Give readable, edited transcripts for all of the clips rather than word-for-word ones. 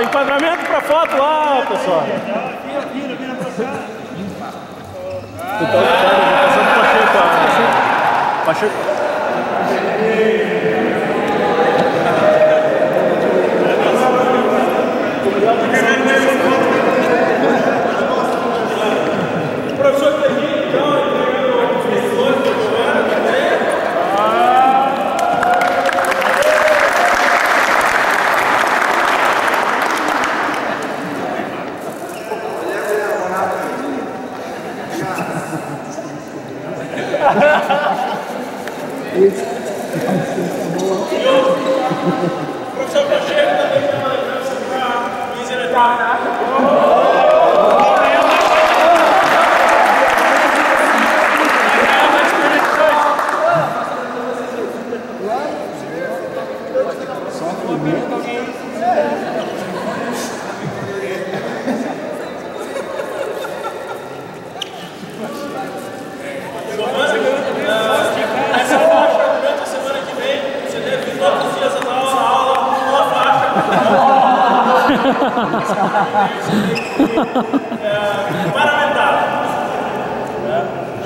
enquadramento pra foto lá, pessoal. Vira pra cá. Então, Pacheco. Professor Cleguinho, então, entregando os professores do governo também. O professor Pacheco também tem uma lembrança para Luiz Eletrônico. Essa faixa, durante a semana que vem, você deve vir todos os dias a dar aula com a faixa. Paramentado.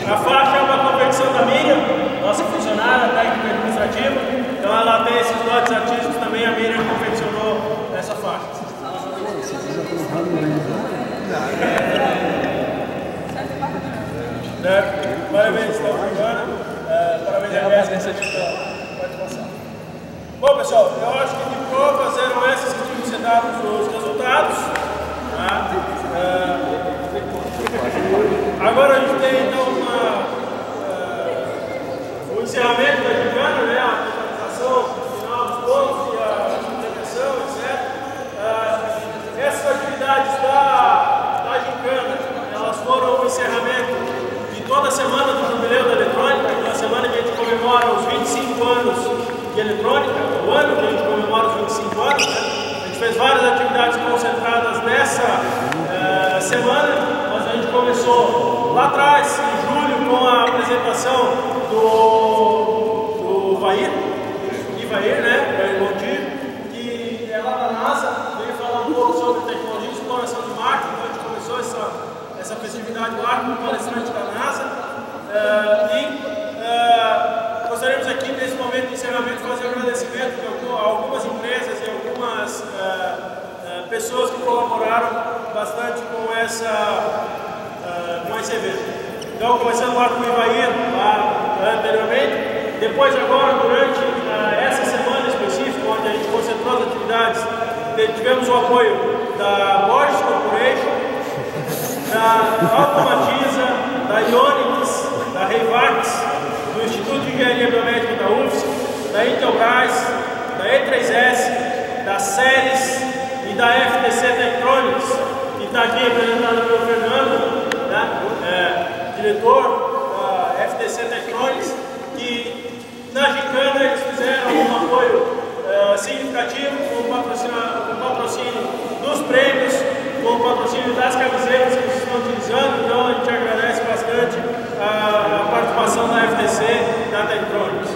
A faixa é uma competição da Miriam, nossa funcionária, técnica administrativa. Então ela tem esses dotes artísticos também, a Miriam confeccionou essa faixa. Parabéns, então, agora. Parabéns a Jéssica pela participação. Bom, pessoal, eu acho que de provas eram essas que tinham que ser dados os resultados. Tá? Agora a gente tem então o encerramento da gincana, né? A apresentação final dos pontos e a intervenção, etc. Essas atividades da gincana, elas foram o encerramento de toda a semana do Jubileu da Eletrônica, então a semana que a gente comemora os 25 anos de eletrônica, o ano que a gente comemora os 25 anos, né? A gente fez várias atividades concentradas nessa semana, mas a gente começou lá atrás, em julho, com a apresentação do Vair, né? Vair Monti, que é lá da NASA, veio falar um pouco sobre tecnologia de exploração de Marte, então a gente começou essa festividade lá com o palestrante da NASA. Gostaríamos aqui, nesse momento de encerramento, fazer um agradecimento a algumas empresas e algumas pessoas que colaboraram bastante com esse evento. Então, começando lá com o Ivair, lá anteriormente, depois agora, durante essa semana específica, onde a gente concentrou as atividades, tivemos o apoio da Borges Corporation, da Automatiza, da Ionix, da Reivax, do Instituto de Engenharia Biomédica da UFSC, da Intelbras, da E3S, da Ceres e da FTC Tektronix, que está aqui representada pelo Fernando, né, diretor da FTC Tektronix, que na gincana eles fizeram um apoio significativo com o patrocínio dos prêmios, com o patrocínio das camisetas que vocês estão utilizando. Então a gente agradece bastante a participação da FTC e da Tektronix.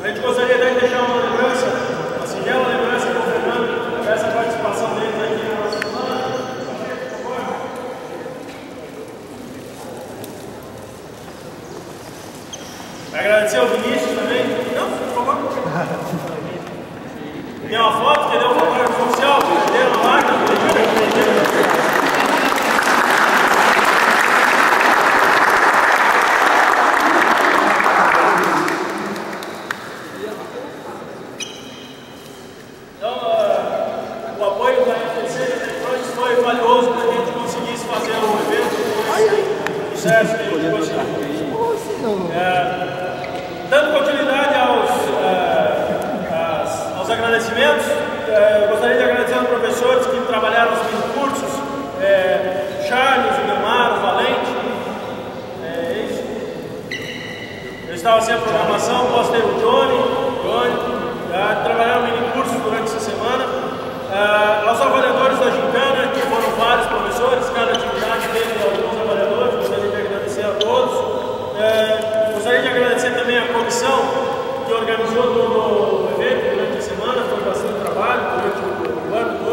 A gente gostaria de deixar uma lembrança, uma singela lembrança com o Fernando, dessa participação deles aqui na nossa semana. Agradecer ao Vinícius também. Não, por favor. Tem uma foto que deu um fotógrafo oficial, perderam a máquina, Então, o apoio da FTC Tektronix foi valioso para que a gente conseguisse fazer um evento com sucesso que a gente conseguiu. Dando continuidade aos agradecimentos, gostaria de agradecer aos professores que trabalharam nos mini-cursos, Charles, o Guilmar, o Valente. Eu estava sem a programação, posso ter o Johnny, trabalharam mini-cursos durante essa semana. Aos avaliadores da gincana, que foram vários professores, cada atividade teve alguns avaliadores, gostaria de agradecer a todos. Gostaria de agradecer também a comissão que organizou todo o evento durante a semana, foi bastante trabalho durante o ano todo.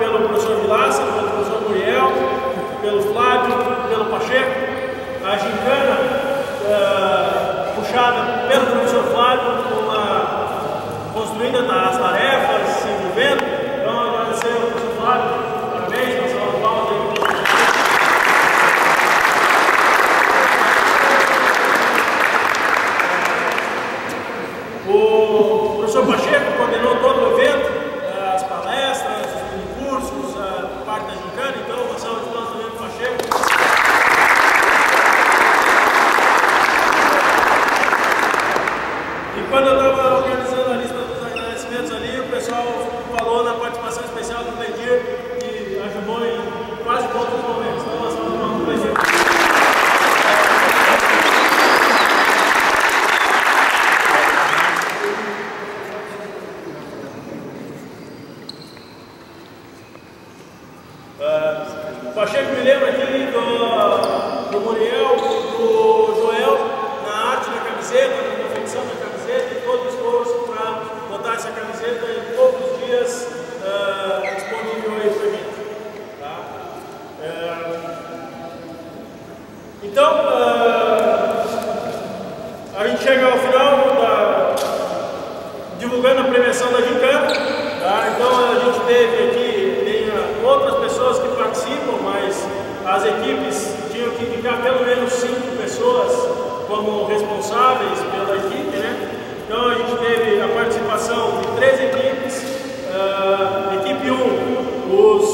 pelo professor Vilaça, pelo professor Muriel, pelo Flávio, pelo Pacheco. A gincana puxada pelo professor Flávio, construindo as tarefas, se envolvendo. Então, agradecer ao professor Flávio, parabéns, uma salva de palmas aí. O professor Pacheco coordenou todo o evento, as palestras, os cursos, a parte da gincana, então, uma salva de palmas também para o Pacheco. E quando eu estava organizando a lista dos agradecimentos ali, o pessoal falou na participação especial do Ledir, que ajudou em quase todos os momentos. Então, uma salva de palmas para o Ledir. O Pacheco me lembra aqui do Muriel, do Joel, na arte da camiseta, na confecção da camiseta e todo o esforço para botar essa camiseta em poucos dias disponível aí para a gente. Tá? Então, a gente chega ao final divulgando a premiação da gincana. Tá? Então, a gente teve aqui outras pessoas que participam, mas as equipes tinham que ficar pelo menos 5 pessoas como responsáveis pela equipe, né? Então a gente teve a participação de 3 equipes. Equipe 1, os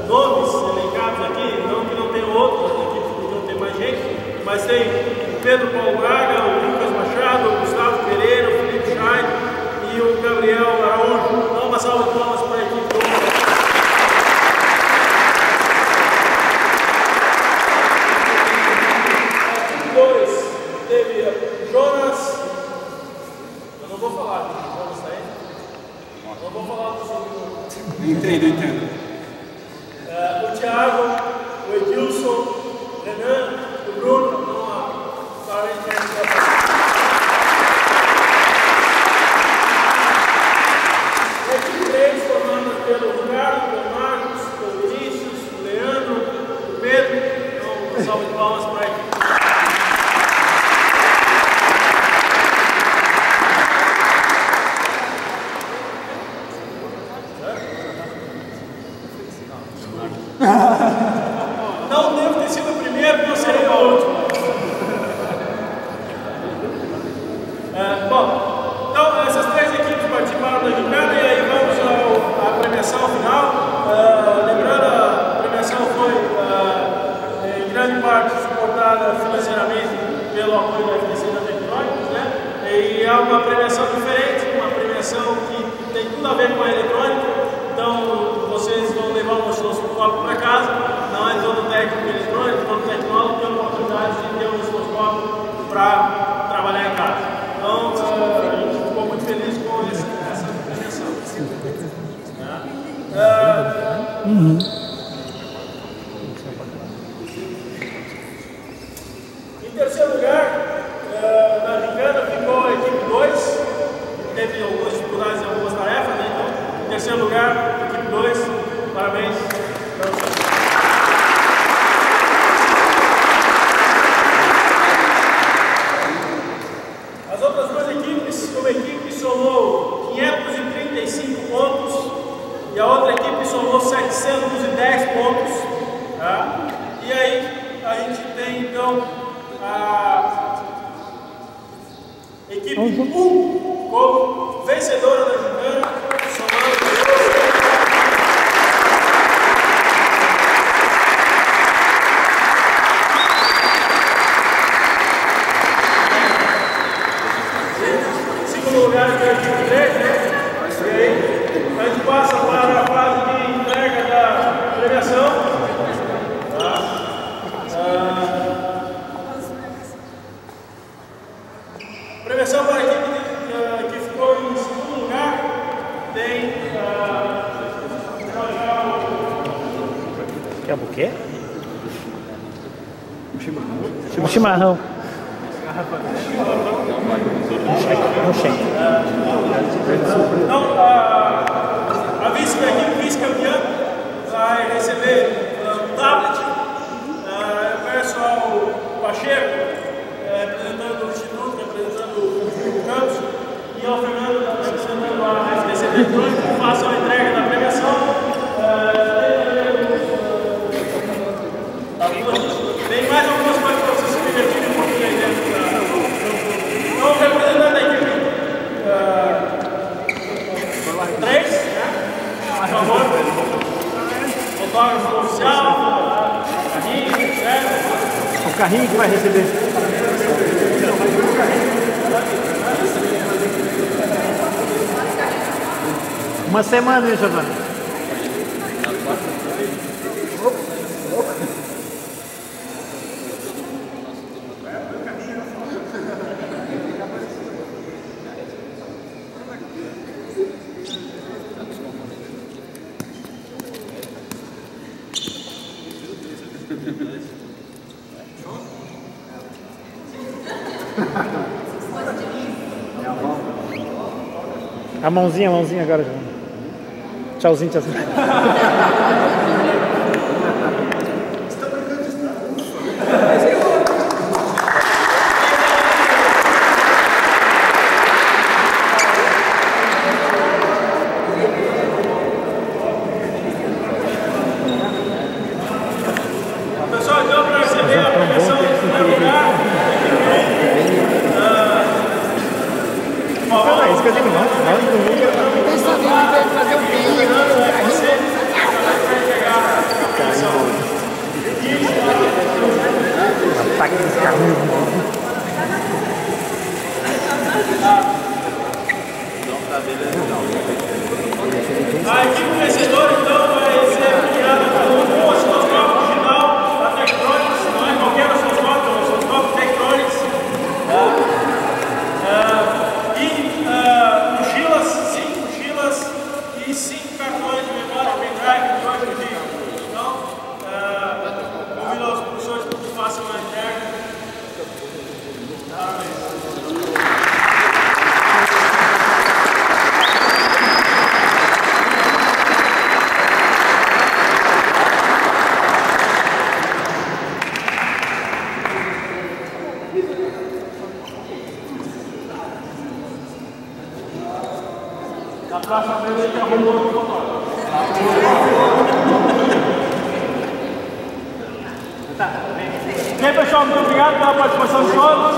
nomes elencados aqui, não que não tenham outros, as equipes podiam ter mais gente, mas tem o Pedro Paulo Braga, o Lucas Machado, o Gustavo Pereira, o Felipe Schein e o Gabriel Araújo. Então uma salva de palmas para a equipe 1. Teve Jonas, eu não vou falar, Jonas tá aí? Não vou falar do seu grupo. Entendo. O Thiago, o Edilson, o Renan, o Bruno, então a equipe 3 formada pelo Ricardo, pelo Marcos, pelo Vinícius, o Leandro, o Pedro. Então, uma salva de palmas para a equipe. Não devo ter sido o primeiro, não serei o último. Bom, então essas 3 equipes participaram da gincana e aí vamos à premiação final. Lembrando, a premiação foi em grande parte suportada financeiramente pelo apoio da FDC da Tecnológicos, né? E é uma premiação diferente, uma premiação que tem tudo a ver com a eletrônica. Então, vocês vão levar um osciloscópio para casa, não é todo técnico eletrônico, todo tecnólogo tem a oportunidade de ter um osciloscópio para trabalhar em casa. Então, a gente ficou muito feliz com essa premiação. Em terceiro lugar, na gincana ficou a equipe 2, que teve algumas dificuldades em algumas tarefas, né? Então, em terceiro lugar, equipe 2, parabéns para vocês. As outras 2 equipes, uma equipe somou 535 pontos e a outra equipe somou 710 pontos. Tá? E aí a gente tem então a equipe 1 como vencedora da gincana, somando lugar que é a equipe 3, né? E aí a gente passa para a fase de entrega da premiação. Tá? Premiação para a equipe que ficou em segundo lugar tem quer o quê? Um chimarrão. Então, a A equipe vice-campeã vai receber um tablet. Eu peço ao Pacheco, representando o Instituto, representando o campus, e ao Fernando, representando a FTC Eletrônica, que façam a entrega da premiação. Tem mais algumas coisas para vocês se divertirem um pouquinho aí dentro da... Então, representando a equipe 3, por favor. Fotógrafo oficial, carrinho, certo? O carrinho que vai receber. Uma semana, hein, Giovanni? A mãozinha agora, João. Tchauzinho, tchauzinho. Pessoal, então, para receber a premiação em primeiro lugar, por favor. É isso que eu digo, não. Fazer um vídeo, Ataque desse carrinho. A equipe vencedora, então, vai ser criada com o osciloscópio digital da Tektronix, não é qualquer osciloscópio, é o osciloscópio Tektronix. E mochilas, 5 mochilas e 5 cartões de memória, pendrive, cartões de vídeo. Então, convido aos professores para que façam a entrega. Na próxima vez a gente arrumou o fotógrafo. Bem, pessoal, muito obrigado pela participação de todos.